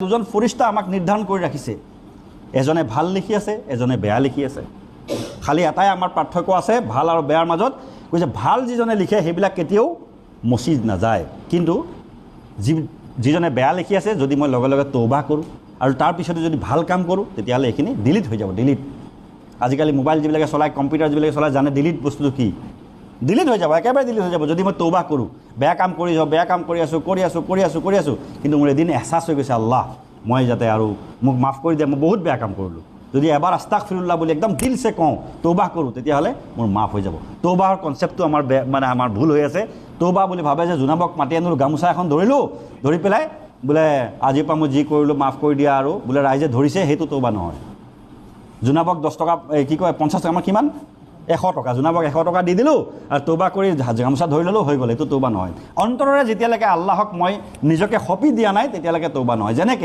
দুজন ফৰিস্তা আমাক নিৰ্ধাৰণ কৰি ৰাখিছে, এজনে ভাল লিখি আছে, এজনে বেয়া লিখি আছে। খালি এটাই আমাৰ পাৰ্থক্য আছে ভাল আৰু বেয়াৰ মাজত, কৈছে ভাল যিজনে লিখে সেইবিলাক কেতিয়াও মচি নাযায়, কিন্তু যিজনে বেয়া লিখি আছে যদি মই লগে লগে তৌবা কৰোঁ আৰু তাৰপিছতে যদি ভাল কাম কৰোঁ তেতিয়াহ'লে এইখিনি ডিলিট হৈ যাব। ডিলিট আজিকালি মোবাইল যিবিলাকে চলায়, কম্পিউটাৰ যিবিলাকে চলায় জানে ডিলিট বস্তুটো কি, ডিলিট হৈ যাব, একেবাৰে ডিলিট হৈ যাব যদি মই তৌবা কৰোঁ। বেয়া কাম কৰি যাওঁ, বেয়া কাম কৰি আছোঁ, কিন্তু মোৰ এদিন এহছাছ হৈ গৈছে আল্লাহ মই যাতে আৰু মোক মাফ কৰি দিয়ে, মই বহুত বেয়া কাম কৰিলোঁ। যদি এবাৰ আস্তাগফিৰুল্লাহ বুলি একদম দিলছে কওঁ, তৌবা কৰোঁ, তেতিয়াহ'লে মোৰ মাফ হৈ যাব। তৌবাৰ কনচেপ্টটো আমাৰ মানে আমাৰ ভুল হৈ আছে। তৌবা বুলি ভাবে যে জোনাবক মাতি আনিলোঁ, গামোচা এখন ধৰিলোঁ, ধৰি পেলাই বোলে আজিৰ পৰা মই যি কৰিলোঁ মাফ কৰি দিয়া আৰু বোলে ৰাইজে ধৰিছে, সেইটো তৌবা নহয়। জোনাবক 10 টকা কি কয় 50 টকা, আমাৰ কিমান 100 টকা, জোনাবক 100 টকা দি দিলোঁ আৰু তৌবা কৰি গামোচা ধৰি ল'লোঁ, হৈ গ'ল, এইটো তৌবা নহয়। অন্তৰেৰে যেতিয়ালৈকে আল্লাহক মই নিজকে সঁপি দিয়া নাই তেতিয়ালৈকে তৌবা নহয়। যেনেকৈ